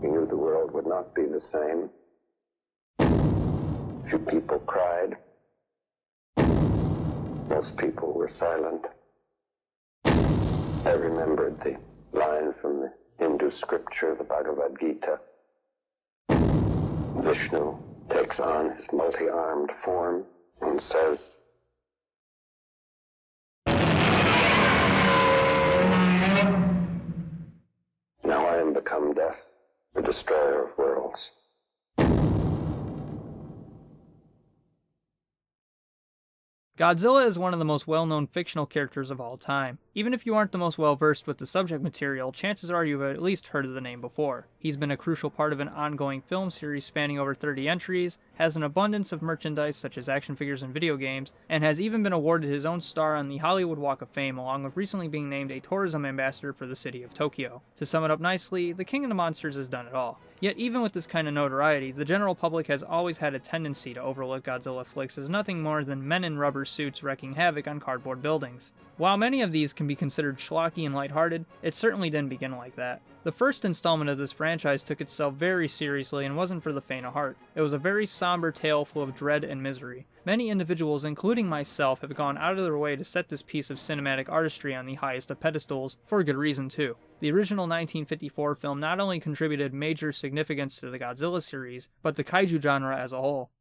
He knew the world would not be the same. Few people cried. Most people were silent. I remembered the line from the Hindu scripture, the Bhagavad Gita. Vishnu takes on his multi-armed form and says, "Now I am become death, the destroyer of worlds." Godzilla is one of the most well-known fictional characters of all time. Even if you aren't the most well-versed with the subject material, chances are you've at least heard of the name before. He's been a crucial part of an ongoing film series spanning over 30 entries, has an abundance of merchandise such as action figures and video games, and has even been awarded his own star on the Hollywood Walk of Fame, along with recently being named a tourism ambassador for the city of Tokyo. To sum it up nicely, the King of the Monsters has done it all. Yet even with this kind of notoriety, the general public has always had a tendency to overlook Godzilla flicks as nothing more than men in rubber suits wreaking havoc on cardboard buildings. While many of these can be considered schlocky and lighthearted, it certainly didn't begin like that. The first installment of this franchise took itself very seriously and wasn't for the faint of heart. It was a very somber tale full of dread and misery. Many individuals, including myself, have gone out of their way to set this piece of cinematic artistry on the highest of pedestals, for good reason too. The original 1954 film not only contributed major significance to the Godzilla series, but the kaiju genre as a whole.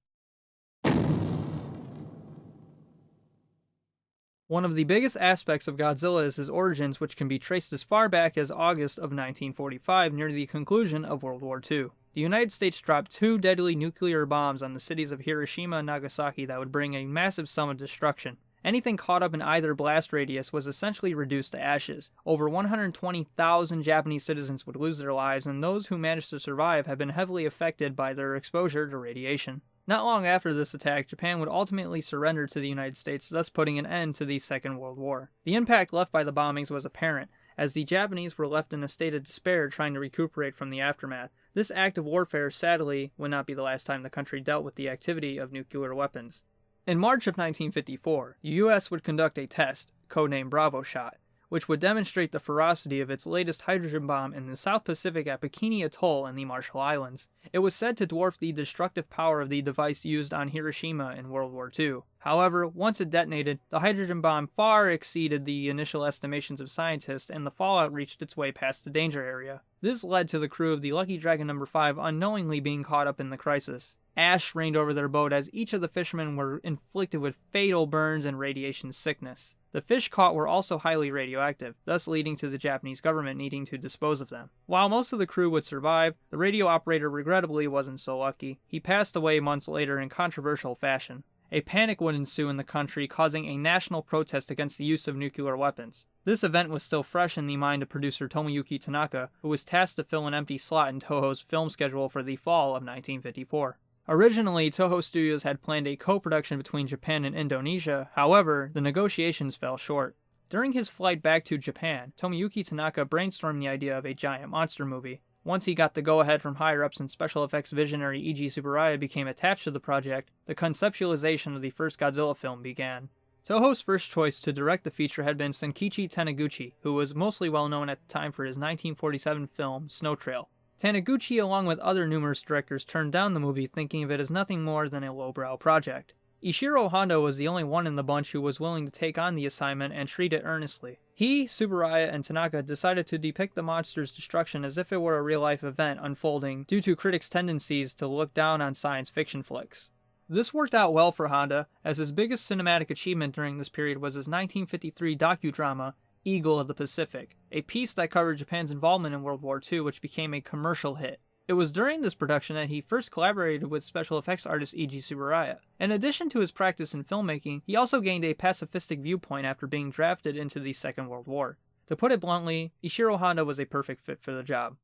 One of the biggest aspects of Godzilla is his origins, which can be traced as far back as August of 1945, near the conclusion of World War II. The United States dropped 2 deadly nuclear bombs on the cities of Hiroshima and Nagasaki that would bring a massive sum of destruction. Anything caught up in either blast radius was essentially reduced to ashes. Over 120,000 Japanese citizens would lose their lives, and those who managed to survive have been heavily affected by their exposure to radiation. Not long after this attack, Japan would ultimately surrender to the United States, thus putting an end to the Second World War. The impact left by the bombings was apparent, as the Japanese were left in a state of despair trying to recuperate from the aftermath. This act of warfare, sadly, would not be the last time the country dealt with the activity of nuclear weapons. In March of 1954, the US would conduct a test, codenamed Bravo Shot, which would demonstrate the ferocity of its latest hydrogen bomb in the South Pacific at Bikini Atoll in the Marshall Islands. It was said to dwarf the destructive power of the device used on Hiroshima in World War II. However, once it detonated, the hydrogen bomb far exceeded the initial estimations of scientists, and the fallout reached its way past the danger area. This led to the crew of the Lucky Dragon No. 5 unknowingly being caught up in the crisis. Ash reigned over their boat as each of the fishermen were inflicted with fatal burns and radiation sickness. The fish caught were also highly radioactive, thus leading to the Japanese government needing to dispose of them. While most of the crew would survive, the radio operator regrettably wasn't so lucky. He passed away months later in controversial fashion. A panic would ensue in the country, causing a national protest against the use of nuclear weapons. This event was still fresh in the mind of producer Tomoyuki Tanaka, who was tasked to fill an empty slot in Toho's film schedule for the fall of 1954. Originally, Toho Studios had planned a co-production between Japan and Indonesia, however, the negotiations fell short. During his flight back to Japan, Tomoyuki Tanaka brainstormed the idea of a giant monster movie. Once he got the go-ahead from higher-ups and special effects visionary Eiji Tsuburaya became attached to the project, the conceptualization of the first Godzilla film began. Toho's first choice to direct the feature had been Senkichi Taniguchi, who was mostly well known at the time for his 1947 film Snow Trail. Taniguchi, along with other numerous directors, turned down the movie, thinking of it as nothing more than a lowbrow project. Ishiro Honda was the only one in the bunch who was willing to take on the assignment and treat it earnestly. He, Tsuburaya, and Tanaka decided to depict the monster's destruction as if it were a real-life event unfolding due to critics' tendencies to look down on science fiction flicks. This worked out well for Honda, as his biggest cinematic achievement during this period was his 1953 docudrama, Eagle of the Pacific, a piece that covered Japan's involvement in World War II, which became a commercial hit. It was during this production that he first collaborated with special effects artist Eiji Tsuburaya. In addition to his practice in filmmaking, he also gained a pacifistic viewpoint after being drafted into the Second World War. To put it bluntly, Ishiro Honda was a perfect fit for the job.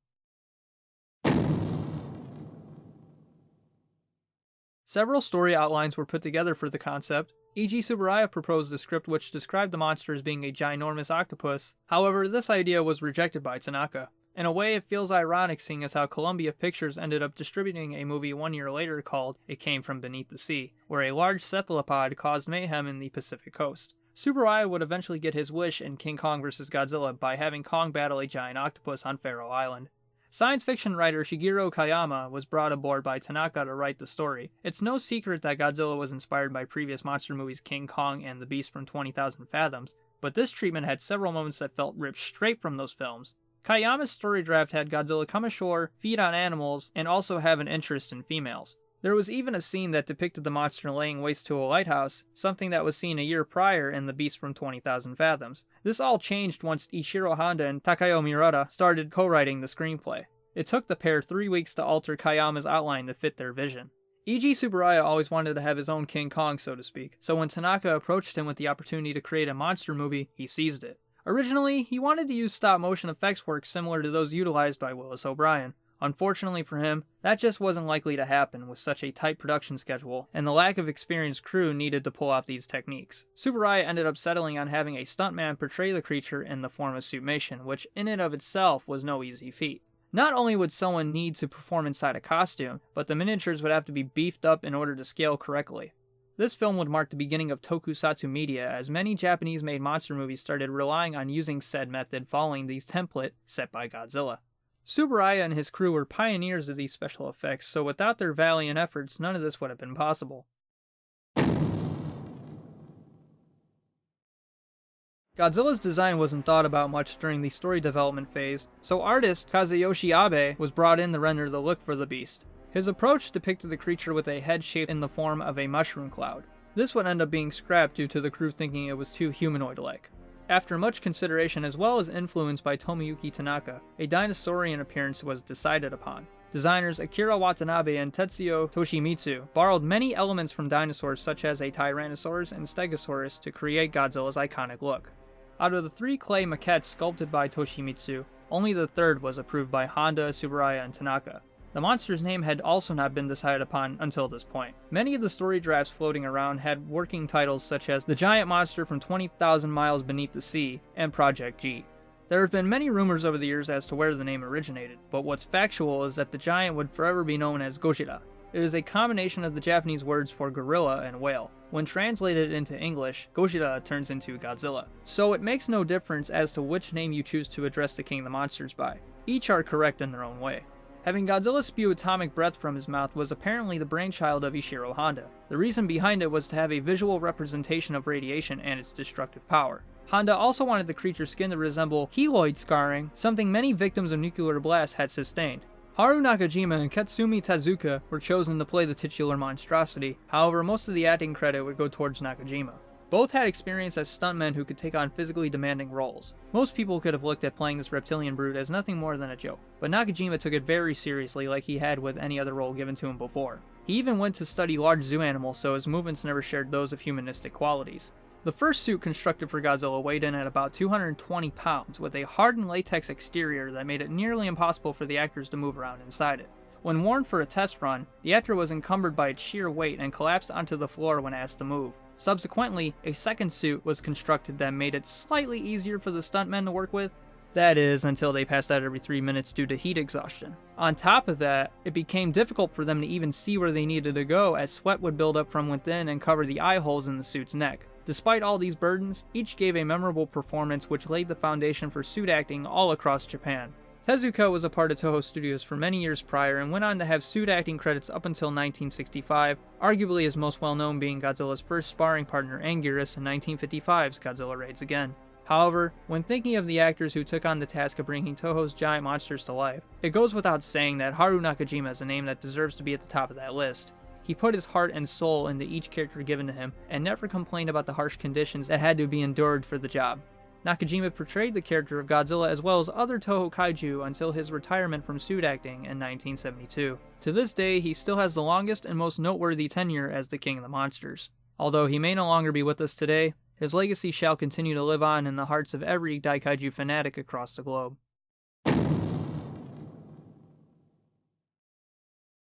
Several story outlines were put together for the concept. Eiji Tsuburaya proposed a script which described the monster as being a ginormous octopus. However, this idea was rejected by Tanaka. In a way, it feels ironic seeing as how Columbia Pictures ended up distributing a movie 1 year later called It Came From Beneath the Sea, where a large cephalopod caused mayhem in the Pacific coast. Tsuburaya would eventually get his wish in King Kong vs. Godzilla by having Kong battle a giant octopus on Faroe Island. Science fiction writer Shigeru Kayama was brought aboard by Tanaka to write the story. It's no secret that Godzilla was inspired by previous monster movies King Kong and The Beast from 20,000 Fathoms, but this treatment had several moments that felt ripped straight from those films. Kayama's story draft had Godzilla come ashore, feed on animals, and also have an interest in females. There was even a scene that depicted the monster laying waste to a lighthouse, something that was seen a year prior in The Beast from 20,000 Fathoms. This all changed once Ishiro Honda and Takao Murata started co-writing the screenplay. It took the pair 3 weeks to alter Kayama's outline to fit their vision. E.G. Tsuburaya always wanted to have his own King Kong, so to speak, so when Tanaka approached him with the opportunity to create a monster movie, he seized it. Originally, he wanted to use stop-motion effects work similar to those utilized by Willis O'Brien. Unfortunately for him, that just wasn't likely to happen with such a tight production schedule, and the lack of experienced crew needed to pull off these techniques. Tsuburaya ended up settling on having a stuntman portray the creature in the form of suitmation, which in and of itself was no easy feat. Not only would someone need to perform inside a costume, but the miniatures would have to be beefed up in order to scale correctly. This film would mark the beginning of tokusatsu media, as many Japanese-made monster movies started relying on using said method following these template set by Godzilla. Tsuburaya and his crew were pioneers of these special effects, so without their valiant efforts, none of this would have been possible. Godzilla's design wasn't thought about much during the story development phase, so artist Kazuyoshi Abe was brought in to render the look for the beast. His approach depicted the creature with a head shaped in the form of a mushroom cloud. This would end up being scrapped due to the crew thinking it was too humanoid-like. After much consideration as well as influence by Tomoyuki Tanaka, a dinosaurian appearance was decided upon. Designers Akira Watanabe and Tetsuyo Toshimitsu borrowed many elements from dinosaurs such as a Tyrannosaurus and Stegosaurus to create Godzilla's iconic look. Out of the 3 clay maquettes sculpted by Toshimitsu, only the third was approved by Honda, Tsuburaya, and Tanaka. The monster's name had also not been decided upon until this point. Many of the story drafts floating around had working titles such as The Giant Monster from 20,000 Miles Beneath the Sea and Project G. There have been many rumors over the years as to where the name originated, but what's factual is that the giant would forever be known as Godzilla. It is a combination of the Japanese words for gorilla and whale. When translated into English, Godzilla turns into Godzilla. So it makes no difference as to which name you choose to address the king of the monsters by. Each are correct in their own way. Having Godzilla spew atomic breath from his mouth was apparently the brainchild of Ishiro Honda. The reason behind it was to have a visual representation of radiation and its destructive power. Honda also wanted the creature's skin to resemble keloid scarring, something many victims of nuclear blasts had sustained. Haru Nakajima and Katsumi Tezuka were chosen to play the titular monstrosity, however most of the acting credit would go towards Nakajima. Both had experience as stuntmen who could take on physically demanding roles. Most people could have looked at playing this reptilian brute as nothing more than a joke, but Nakajima took it very seriously like he had with any other role given to him before. He even went to study large zoo animals, so his movements never shared those of humanistic qualities. The first suit constructed for Godzilla weighed in at about 220 pounds, with a hardened latex exterior that made it nearly impossible for the actors to move around inside it. When worn for a test run, the actor was encumbered by its sheer weight and collapsed onto the floor when asked to move. Subsequently, a second suit was constructed that made it slightly easier for the stuntmen to work with. That is, until they passed out every 3 minutes due to heat exhaustion. On top of that, it became difficult for them to even see where they needed to go as sweat would build up from within and cover the eye holes in the suit's neck. Despite all these burdens, each gave a memorable performance which laid the foundation for suit acting all across Japan. Tezuka was a part of Toho Studios for many years prior and went on to have suit acting credits up until 1965, arguably his most well-known being Godzilla's first sparring partner Anguirus in 1955's Godzilla Raids Again. However, when thinking of the actors who took on the task of bringing Toho's giant monsters to life, it goes without saying that Haru Nakajima is a name that deserves to be at the top of that list. He put his heart and soul into each character given to him, and never complained about the harsh conditions that had to be endured for the job. Nakajima portrayed the character of Godzilla as well as other Toho kaiju until his retirement from suit acting in 1972. To this day, he still has the longest and most noteworthy tenure as the King of the Monsters. Although he may no longer be with us today, his legacy shall continue to live on in the hearts of every Daikaiju fanatic across the globe.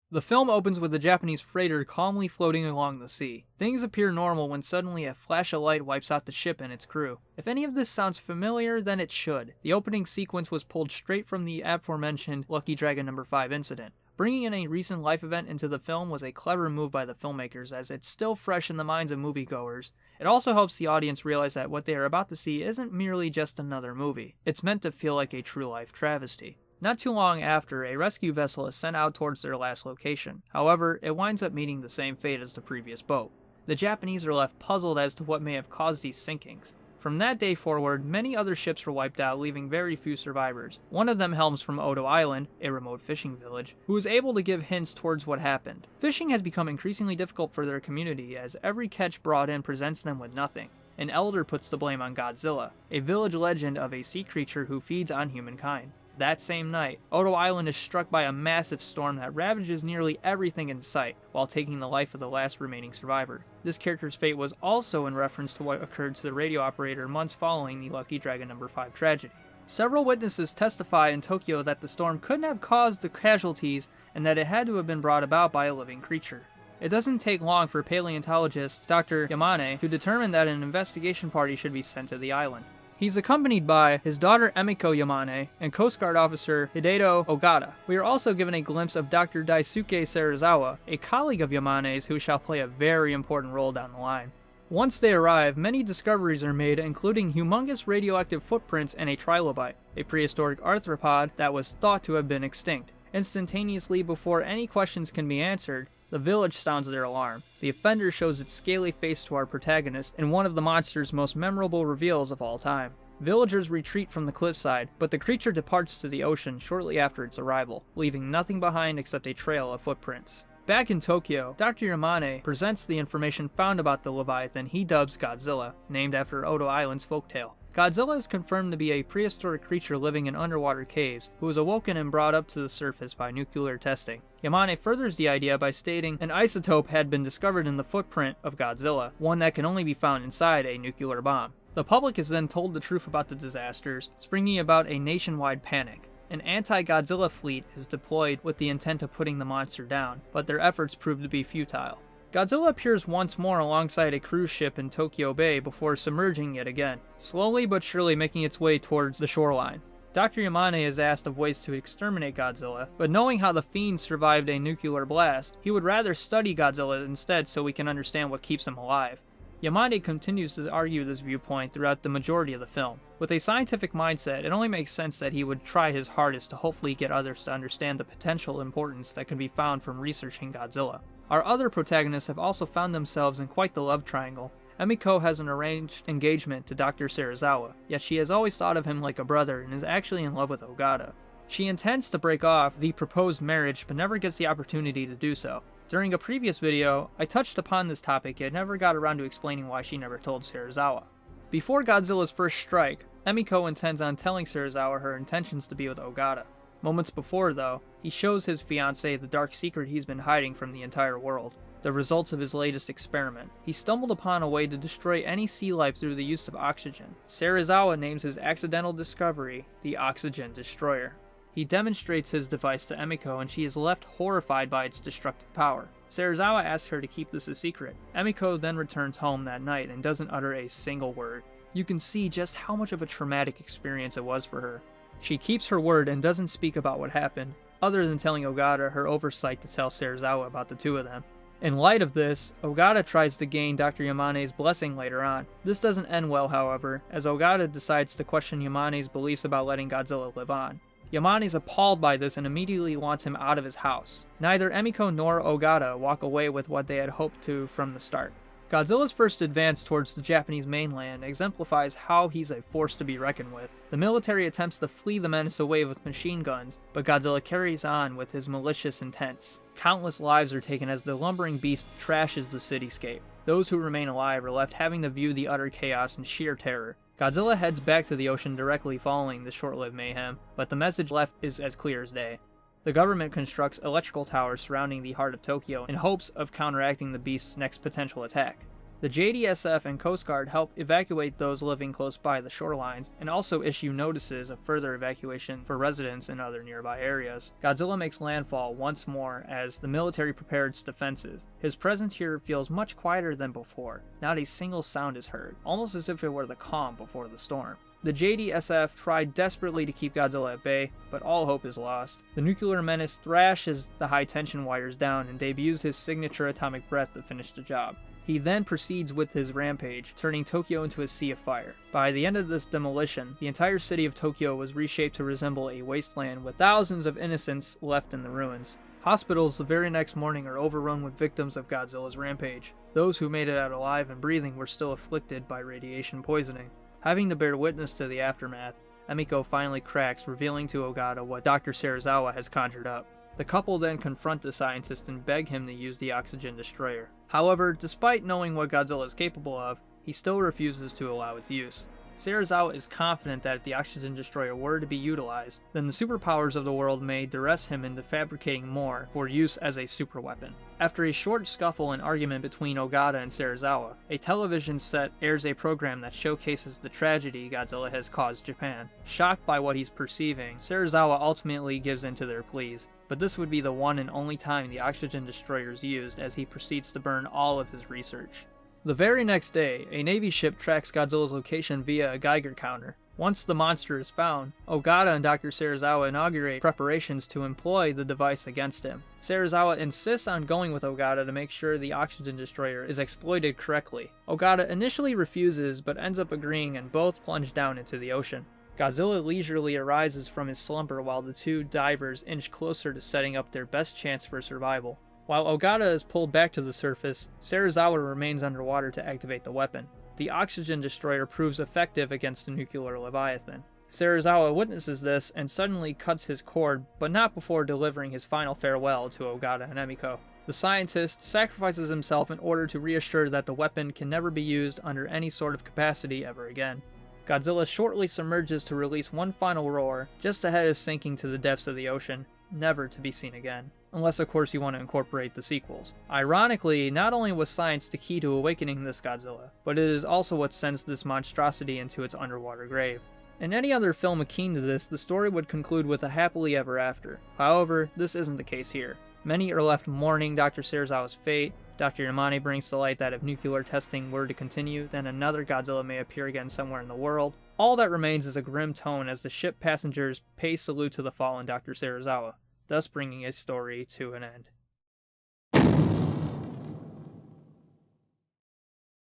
The film opens with the Japanese freighter calmly floating along the sea. Things appear normal when suddenly a flash of light wipes out the ship and its crew. If any of this sounds familiar, then it should. The opening sequence was pulled straight from the aforementioned Lucky Dragon No. 5 incident. Bringing in a recent life event into the film was a clever move by the filmmakers, as it's still fresh in the minds of moviegoers. It also helps the audience realize that what they are about to see isn't merely just another movie. It's meant to feel like a true-life travesty. Not too long after, a rescue vessel is sent out towards their last location. However, it winds up meeting the same fate as the previous boat. The Japanese are left puzzled as to what may have caused these sinkings. From that day forward, many other ships were wiped out, leaving very few survivors. One of them helms from Odo Island, a remote fishing village, who was able to give hints towards what happened. Fishing has become increasingly difficult for their community, as every catch brought in presents them with nothing. An elder puts the blame on Godzilla, a village legend of a sea creature who feeds on humankind. That same night, Odo Island is struck by a massive storm that ravages nearly everything in sight, while taking the life of the last remaining survivor. This character's fate was also in reference to what occurred to the radio operator months following the Lucky Dragon No. 5 tragedy. Several witnesses testify in Tokyo that the storm couldn't have caused the casualties and that it had to have been brought about by a living creature. It doesn't take long for paleontologist Dr. Yamane to determine that an investigation party should be sent to the island. He's accompanied by his daughter Emiko Yamane and Coast Guard officer Hideto Ogata. We are also given a glimpse of Dr. Daisuke Serizawa, a colleague of Yamane's who shall play a very important role down the line. Once they arrive, many discoveries are made, including humongous radioactive footprints and a trilobite, a prehistoric arthropod that was thought to have been extinct. Instantaneously before any questions can be answered, the village sounds their alarm. The offender shows its scaly face to our protagonist in one of the monster's most memorable reveals of all time. Villagers retreat from the cliffside, but the creature departs to the ocean shortly after its arrival, leaving nothing behind except a trail of footprints. Back in Tokyo, Dr. Yamane presents the information found about the Leviathan he dubs Godzilla, named after Odo Island's folktale. Godzilla is confirmed to be a prehistoric creature living in underwater caves, who was awoken and brought up to the surface by nuclear testing. Yamane furthers the idea by stating an isotope had been discovered in the footprint of Godzilla, one that can only be found inside a nuclear bomb. The public is then told the truth about the disasters, bringing about a nationwide panic. An anti-Godzilla fleet is deployed with the intent of putting the monster down, but their efforts prove to be futile. Godzilla appears once more alongside a cruise ship in Tokyo Bay before submerging yet again, slowly but surely making its way towards the shoreline. Dr. Yamane is asked of ways to exterminate Godzilla, but knowing how the fiend survived a nuclear blast, he would rather study Godzilla instead so we can understand what keeps him alive. Yamane continues to argue this viewpoint throughout the majority of the film. With a scientific mindset, it only makes sense that he would try his hardest to hopefully get others to understand the potential importance that can be found from researching Godzilla. Our other protagonists have also found themselves in quite the love triangle. Emiko has an arranged engagement to Dr. Serizawa, yet she has always thought of him like a brother and is actually in love with Ogata. She intends to break off the proposed marriage but never gets the opportunity to do so. During a previous video, I touched upon this topic yet never got around to explaining why she never told Serizawa. Before Godzilla's first strike, Emiko intends on telling Serizawa her intentions to be with Ogata. Moments before, though, he shows his fiancée the dark secret he's been hiding from the entire world, the results of his latest experiment. He stumbled upon a way to destroy any sea life through the use of oxygen. Serizawa names his accidental discovery the Oxygen Destroyer. He demonstrates his device to Emiko and she is left horrified by its destructive power. Serizawa asks her to keep this a secret. Emiko then returns home that night and doesn't utter a single word. You can see just how much of a traumatic experience it was for her. She keeps her word and doesn't speak about what happened, other than telling Ogata her oversight to tell Serizawa about the two of them. In light of this, Ogata tries to gain Dr. Yamane's blessing later on. This doesn't end well, however, as Ogata decides to question Yamane's beliefs about letting Godzilla live on. Yamane's appalled by this and immediately wants him out of his house. Neither Emiko nor Ogata walk away with what they had hoped to from the start. Godzilla's first advance towards the Japanese mainland exemplifies how he's a force to be reckoned with. The military attempts to flee the menace away with machine guns, but Godzilla carries on with his malicious intents. Countless lives are taken as the lumbering beast trashes the cityscape. Those who remain alive are left having to view the utter chaos and sheer terror. Godzilla heads back to the ocean directly following the short-lived mayhem, but the message left is as clear as day. The government constructs electrical towers surrounding the heart of Tokyo in hopes of counteracting the beast's next potential attack. The JDSF and Coast Guard help evacuate those living close by the shorelines, and also issue notices of further evacuation for residents in other nearby areas. Godzilla makes landfall once more as the military prepares its defenses. His presence here feels much quieter than before. Not a single sound is heard, almost as if it were the calm before the storm. The JDSF tried desperately to keep Godzilla at bay, but all hope is lost. The nuclear menace thrashes the high-tension wires down and debuts his signature atomic breath to finish the job. He then proceeds with his rampage, turning Tokyo into a sea of fire. By the end of this demolition, the entire city of Tokyo was reshaped to resemble a wasteland with thousands of innocents left in the ruins. Hospitals the very next morning are overrun with victims of Godzilla's rampage. Those who made it out alive and breathing were still afflicted by radiation poisoning. Having to bear witness to the aftermath, Emiko finally cracks, revealing to Ogata what Dr. Serizawa has conjured up. The couple then confront the scientist and beg him to use the oxygen destroyer. However, despite knowing what Godzilla is capable of, he still refuses to allow its use. Serizawa is confident that if the oxygen destroyer were to be utilized, then the superpowers of the world may duress him into fabricating more for use as a superweapon. After a short scuffle and argument between Ogata and Serizawa, a television set airs a program that showcases the tragedy Godzilla has caused Japan. Shocked by what he's perceiving, Serizawa ultimately gives in to their pleas, but this would be the one and only time the oxygen destroyer is used, as he proceeds to burn all of his research. The very next day, a Navy ship tracks Godzilla's location via a Geiger counter. Once the monster is found, Ogata and Dr. Serizawa inaugurate preparations to employ the device against him. Serizawa insists on going with Ogata to make sure the oxygen destroyer is exploited correctly. Ogata initially refuses, but ends up agreeing, and both plunge down into the ocean. Godzilla leisurely arises from his slumber while the two divers inch closer to setting up their best chance for survival. While Ogata is pulled back to the surface, Serizawa remains underwater to activate the weapon. The oxygen destroyer proves effective against the nuclear leviathan. Serizawa witnesses this and suddenly cuts his cord, but not before delivering his final farewell to Ogata and Emiko. The scientist sacrifices himself in order to reassure that the weapon can never be used under any sort of capacity ever again. Godzilla shortly submerges to release one final roar, just ahead of sinking to the depths of the ocean, never to be seen again. Unless of course you want to incorporate the sequels. Ironically, not only was science the key to awakening this Godzilla, but it is also what sends this monstrosity into its underwater grave. In any other film akin to this, the story would conclude with a happily ever after. However, this isn't the case here. Many are left mourning Dr. Serizawa's fate. Dr. Yamane brings to light that if nuclear testing were to continue, then another Godzilla may appear again somewhere in the world. All that remains is a grim tone as the ship passengers pay salute to the fallen Dr. Serizawa, thus bringing a story to an end.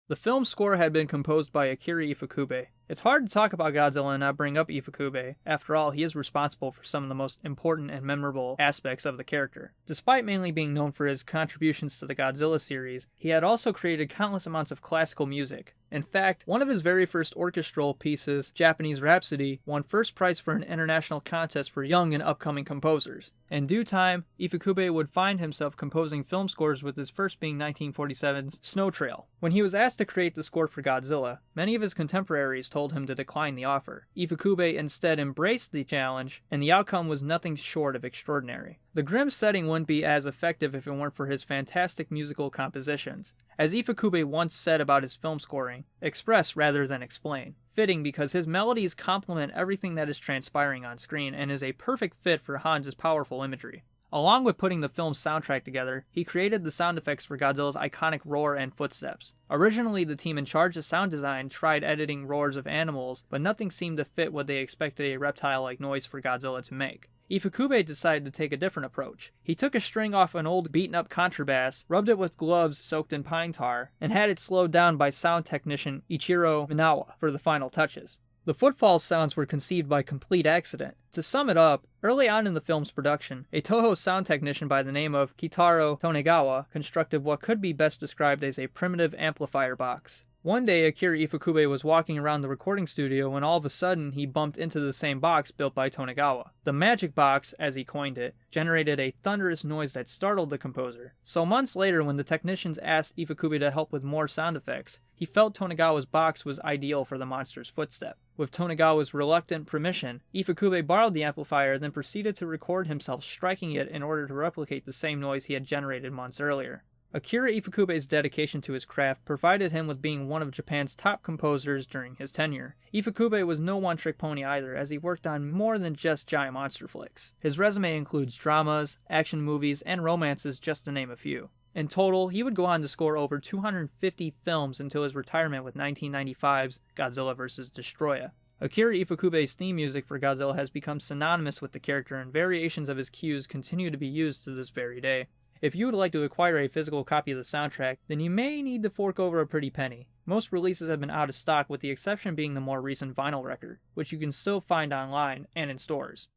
The film's score had been composed by Akira Ifukube. It's hard to talk about Godzilla and not bring up Ifukube. After all, he is responsible for some of the most important and memorable aspects of the character. Despite mainly being known for his contributions to the Godzilla series, he had also created countless amounts of classical music. In fact, one of his very first orchestral pieces, Japanese Rhapsody, won first prize for an international contest for young and upcoming composers. In due time, Ifukube would find himself composing film scores, with his first being 1947's Snow Trail. When he was asked to create the score for Godzilla, many of his contemporaries told him to decline the offer. Ifukube instead embraced the challenge, and the outcome was nothing short of extraordinary. The grim setting wouldn't be as effective if it weren't for his fantastic musical compositions. As Ifukube once said about his film scoring, express rather than explain. Fitting because his melodies complement everything that is transpiring on screen and is a perfect fit for Hans' powerful imagery. Along with putting the film's soundtrack together, he created the sound effects for Godzilla's iconic roar and footsteps. Originally, the team in charge of sound design tried editing roars of animals, but nothing seemed to fit what they expected a reptile-like noise for Godzilla to make. Ifukube decided to take a different approach. He took a string off an old beaten-up contrabass, rubbed it with gloves soaked in pine tar, and had it slowed down by sound technician Ichiro Minawa for the final touches. The footfall sounds were conceived by complete accident. To sum it up, early on in the film's production, a Toho sound technician by the name of Kitaro Tonegawa constructed what could be best described as a primitive amplifier box. One day, Akira Ifukube was walking around the recording studio when all of a sudden he bumped into the same box built by Tonegawa. The magic box, as he coined it, generated a thunderous noise that startled the composer. So months later, when the technicians asked Ifukube to help with more sound effects, he felt Tonegawa's box was ideal for the monster's footstep. With Tonegawa's reluctant permission, Ifukube borrowed the amplifier, then proceeded to record himself striking it in order to replicate the same noise he had generated months earlier. Akira Ifukube's dedication to his craft provided him with being one of Japan's top composers during his tenure. Ifukube was no one-trick pony either, as he worked on more than just giant monster flicks. His resume includes dramas, action movies, and romances, just to name a few. In total, he would go on to score over 250 films until his retirement with 1995's Godzilla vs. Destoroyah. Akira Ifukube's theme music for Godzilla has become synonymous with the character, and variations of his cues continue to be used to this very day. If you would like to acquire a physical copy of the soundtrack, then you may need to fork over a pretty penny. Most releases have been out of stock, with the exception being the more recent vinyl record, which you can still find online and in stores.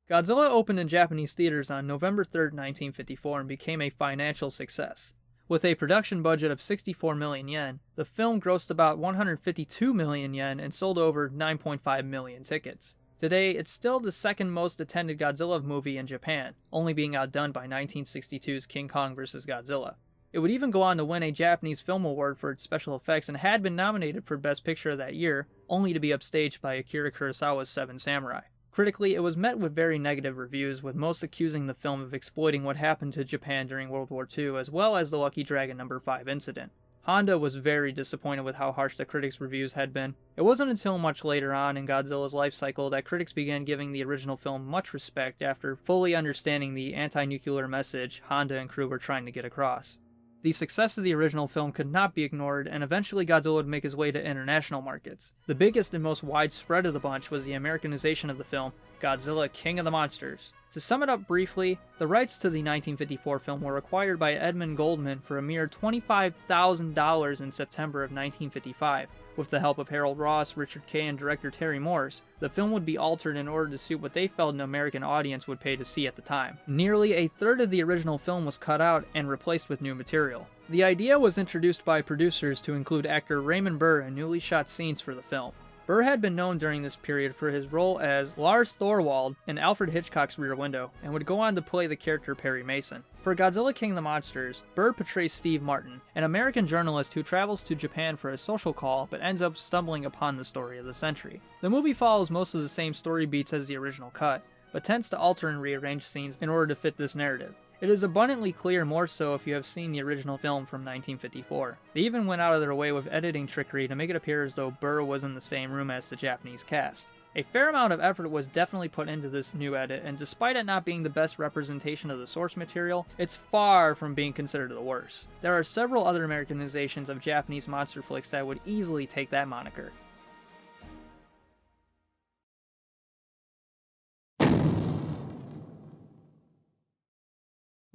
Godzilla opened in Japanese theaters on November 3, 1954, and became a financial success. With a production budget of 64 million yen, the film grossed about 152 million yen and sold over 9.5 million tickets. Today, it's still the second most attended Godzilla movie in Japan, only being outdone by 1962's King Kong vs. Godzilla. It would even go on to win a Japanese Film Award for its special effects and had been nominated for Best Picture that year, only to be upstaged by Akira Kurosawa's Seven Samurai. Critically, it was met with very negative reviews, with most accusing the film of exploiting what happened to Japan during World War II, as well as the Lucky Dragon No. 5 incident. Honda was very disappointed with how harsh the critics' reviews had been. It wasn't until much later on in Godzilla's life cycle that critics began giving the original film much respect after fully understanding the anti-nuclear message Honda and crew were trying to get across. The success of the original film could not be ignored, and eventually Godzilla would make his way to international markets. The biggest and most widespread of the bunch was the Americanization of the film, Godzilla King of the Monsters. To sum it up briefly, the rights to the 1954 film were acquired by Edmund Goldman for a mere $25,000 in September of 1955. With the help of Harold Ross, Richard Kay, and director Terry Morris, the film would be altered in order to suit what they felt an American audience would pay to see at the time. Nearly a third of the original film was cut out and replaced with new material. The idea was introduced by producers to include actor Raymond Burr in newly shot scenes for the film. Burr had been known during this period for his role as Lars Thorwald in Alfred Hitchcock's Rear Window, and would go on to play the character Perry Mason. For Godzilla King of the Monsters, Burr portrays Steve Martin, an American journalist who travels to Japan for a social call but ends up stumbling upon the story of the century. The movie follows most of the same story beats as the original cut, but tends to alter and rearrange scenes in order to fit this narrative. It is abundantly clear, more so if you have seen the original film from 1954. They even went out of their way with editing trickery to make it appear as though Burr was in the same room as the Japanese cast. A fair amount of effort was definitely put into this new edit, and despite it not being the best representation of the source material, it's far from being considered the worst. There are several other Americanizations of Japanese monster flicks that would easily take that moniker.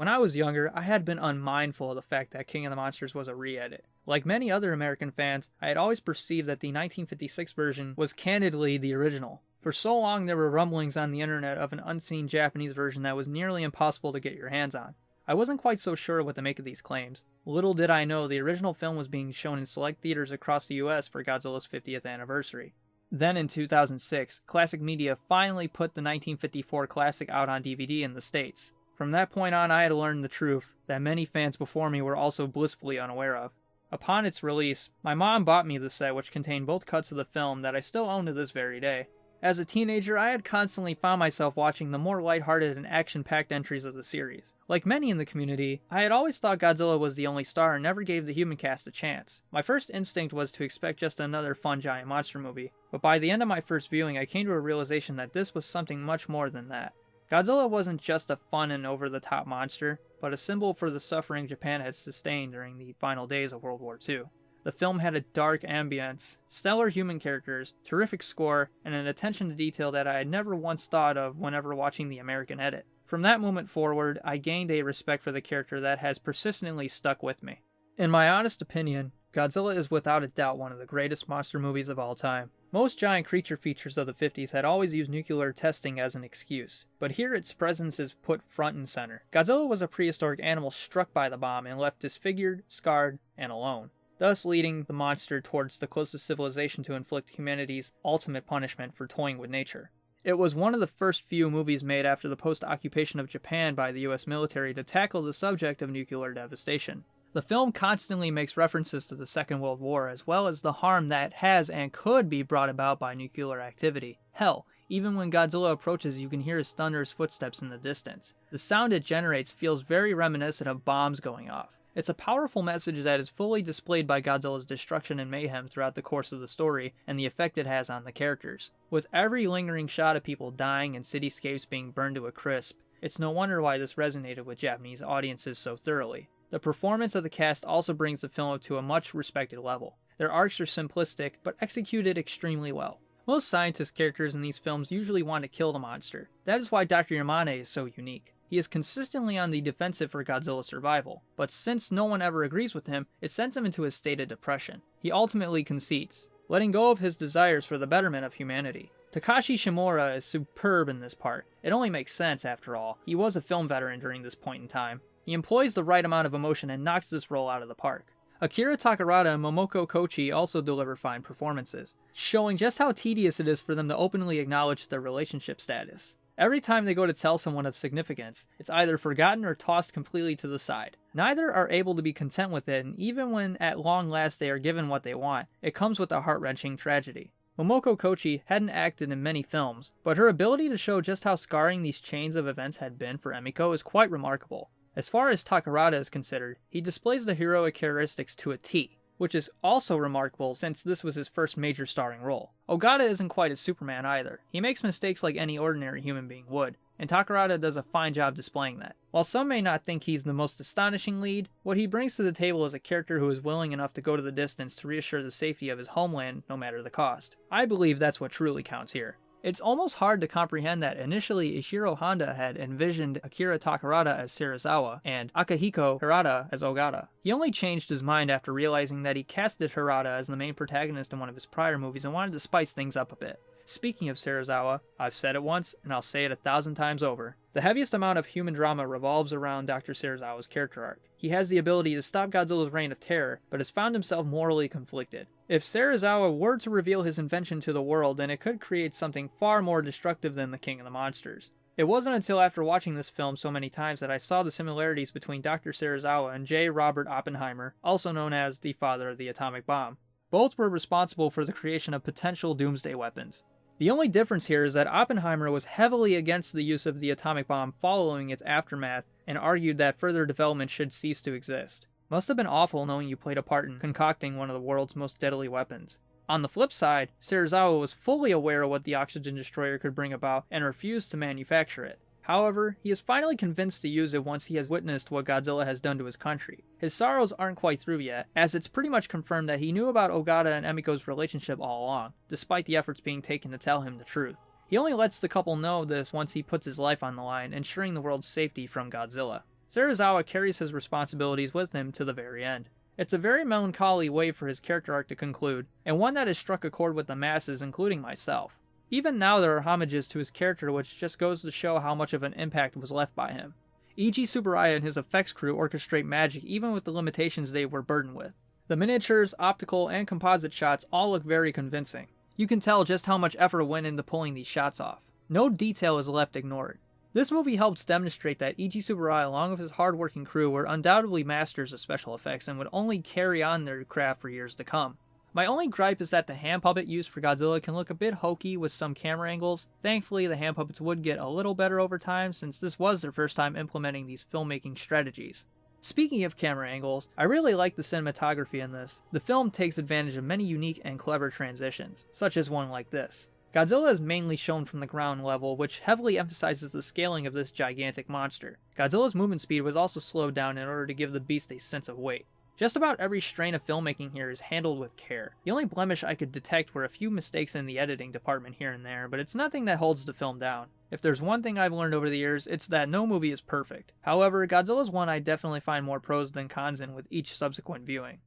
When I was younger, I had been unmindful of the fact that King of the Monsters was a re-edit. Like many other American fans, I had always perceived that the 1956 version was candidly the original. For so long, there were rumblings on the internet of an unseen Japanese version that was nearly impossible to get your hands on. I wasn't quite so sure what to make of these claims. Little did I know the original film was being shown in select theaters across the US for Godzilla's 50th anniversary. Then in 2006, Classic Media finally put the 1954 classic out on DVD in the States. From that point on, I had learned the truth that many fans before me were also blissfully unaware of. Upon its release, my mom bought me the set, which contained both cuts of the film that I still own to this very day. As a teenager, I had constantly found myself watching the more lighthearted and action-packed entries of the series. Like many in the community, I had always thought Godzilla was the only star and never gave the human cast a chance. My first instinct was to expect just another fun giant monster movie, but by the end of my first viewing, I came to a realization that this was something much more than that. Godzilla wasn't just a fun and over-the-top monster, but a symbol for the suffering Japan had sustained during the final days of World War II. The film had a dark ambience, stellar human characters, terrific score, and an attention to detail that I had never once thought of whenever watching the American edit. From that moment forward, I gained a respect for the character that has persistently stuck with me. In my honest opinion, Godzilla is without a doubt one of the greatest monster movies of all time. Most giant creature features of the 50s had always used nuclear testing as an excuse, but here its presence is put front and center. Godzilla was a prehistoric animal struck by the bomb and left disfigured, scarred, and alone, thus leading the monster towards the closest civilization to inflict humanity's ultimate punishment for toying with nature. It was one of the first few movies made after the post-occupation of Japan by the US military to tackle the subject of nuclear devastation. The film constantly makes references to the Second World War, as well as the harm that has and could be brought about by nuclear activity. Hell, even when Godzilla approaches, you can hear his thunderous footsteps in the distance. The sound it generates feels very reminiscent of bombs going off. It's a powerful message that is fully displayed by Godzilla's destruction and mayhem throughout the course of the story, and the effect it has on the characters. With every lingering shot of people dying and cityscapes being burned to a crisp, it's no wonder why this resonated with Japanese audiences so thoroughly. The performance of the cast also brings the film up to a much respected level. Their arcs are simplistic, but executed extremely well. Most scientist characters in these films usually want to kill the monster. That is why Dr. Yamane is so unique. He is consistently on the defensive for Godzilla's survival, but since no one ever agrees with him, it sends him into a state of depression. He ultimately concedes, letting go of his desires for the betterment of humanity. Takashi Shimura is superb in this part. It only makes sense after all. He was a film veteran during this point in time. He employs the right amount of emotion and knocks this role out of the park. Akira Takarada and Momoko Kochi also deliver fine performances, showing just how tedious it is for them to openly acknowledge their relationship status. Every time they go to tell someone of significance, it's either forgotten or tossed completely to the side. Neither are able to be content with it, and even when at long last they are given what they want, it comes with a heart-wrenching tragedy. Momoko Kochi hadn't acted in many films, but her ability to show just how scarring these chains of events had been for Emiko is quite remarkable. As far as Takarada is considered, he displays the heroic characteristics to a T, which is also remarkable since this was his first major starring role. Ogata isn't quite a Superman either. He makes mistakes like any ordinary human being would, and Takarada does a fine job displaying that. While some may not think he's the most astonishing lead, what he brings to the table is a character who is willing enough to go to the distance to reassure the safety of his homeland no matter the cost. I believe that's what truly counts here. It's almost hard to comprehend that initially Ishiro Honda had envisioned Akira Takarada as Serizawa and Akihiko Hirata as Ogata. He only changed his mind after realizing that he casted Hirata as the main protagonist in one of his prior movies and wanted to spice things up a bit. Speaking of Serizawa, I've said it once and I'll say it 1,000 times over. The heaviest amount of human drama revolves around Dr. Serizawa's character arc. He has the ability to stop Godzilla's reign of terror, but has found himself morally conflicted. If Serizawa were to reveal his invention to the world, then it could create something far more destructive than the King of the Monsters. It wasn't until after watching this film so many times that I saw the similarities between Dr. Serizawa and J. Robert Oppenheimer, also known as the father of the atomic bomb. Both were responsible for the creation of potential doomsday weapons. The only difference here is that Oppenheimer was heavily against the use of the atomic bomb following its aftermath and argued that further development should cease to exist. Must have been awful knowing you played a part in concocting one of the world's most deadly weapons. On the flip side, Serizawa was fully aware of what the oxygen destroyer could bring about and refused to manufacture it. However, he is finally convinced to use it once he has witnessed what Godzilla has done to his country. His sorrows aren't quite through yet, as it's pretty much confirmed that he knew about Ogata and Emiko's relationship all along, despite the efforts being taken to tell him the truth. He only lets the couple know this once he puts his life on the line, ensuring the world's safety from Godzilla. Serizawa carries his responsibilities with him to the very end. It's a very melancholy way for his character arc to conclude, and one that has struck a chord with the masses, including myself. Even now there are homages to his character which just goes to show how much of an impact was left by him. Eiji Tsuburaya and his effects crew orchestrate magic even with the limitations they were burdened with. The miniatures, optical, and composite shots all look very convincing. You can tell just how much effort went into pulling these shots off. No detail is left ignored. This movie helps demonstrate that Eiji Tsuburaya along with his hard-working crew were undoubtedly masters of special effects and would only carry on their craft for years to come. My only gripe is that the hand puppet used for Godzilla can look a bit hokey with some camera angles. Thankfully, the hand puppets would get a little better over time since this was their first time implementing these filmmaking strategies. Speaking of camera angles, I really like the cinematography in this. The film takes advantage of many unique and clever transitions, such as one like this. Godzilla is mainly shown from the ground level, which heavily emphasizes the scaling of this gigantic monster. Godzilla's movement speed was also slowed down in order to give the beast a sense of weight. Just about every strain of filmmaking here is handled with care. The only blemish I could detect were a few mistakes in the editing department here and there, but it's nothing that holds the film down. If there's one thing I've learned over the years, it's that no movie is perfect. However, Godzilla's one I definitely find more pros than cons in with each subsequent viewing.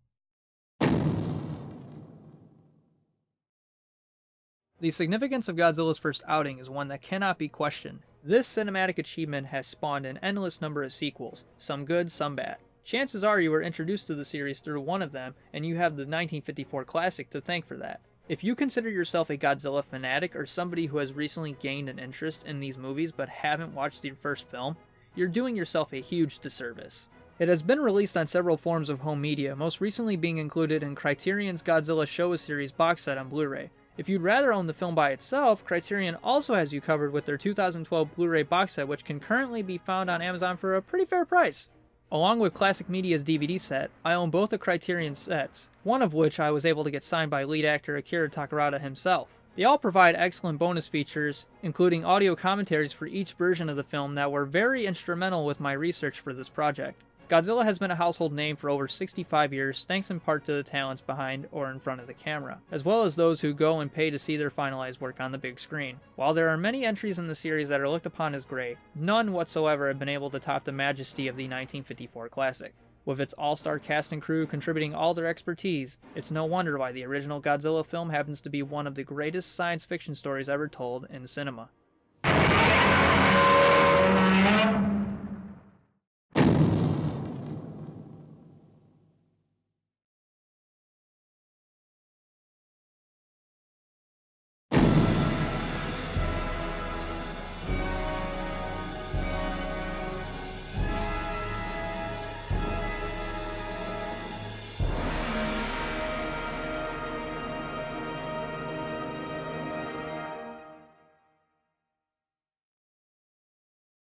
The significance of Godzilla's first outing is one that cannot be questioned. This cinematic achievement has spawned an endless number of sequels, some good, some bad. Chances are you were introduced to the series through one of them, and you have the 1954 classic to thank for that. If you consider yourself a Godzilla fanatic or somebody who has recently gained an interest in these movies but haven't watched the first film, you're doing yourself a huge disservice. It has been released on several forms of home media, most recently being included in Criterion's Godzilla Showa series box set on Blu-ray. If you'd rather own the film by itself, Criterion also has you covered with their 2012 Blu-ray box set, which can currently be found on Amazon for a pretty fair price. Along with Classic Media's DVD set, I own both the Criterion sets, one of which I was able to get signed by lead actor Akira Takarada himself. They all provide excellent bonus features, including audio commentaries for each version of the film that were very instrumental with my research for this project. Godzilla has been a household name for over 65 years, thanks in part to the talents behind or in front of the camera, as well as those who go and pay to see their finalized work on the big screen. While there are many entries in the series that are looked upon as great, none whatsoever have been able to top the majesty of the 1954 classic. With its all-star cast and crew contributing all their expertise, it's no wonder why the original Godzilla film happens to be one of the greatest science fiction stories ever told in cinema.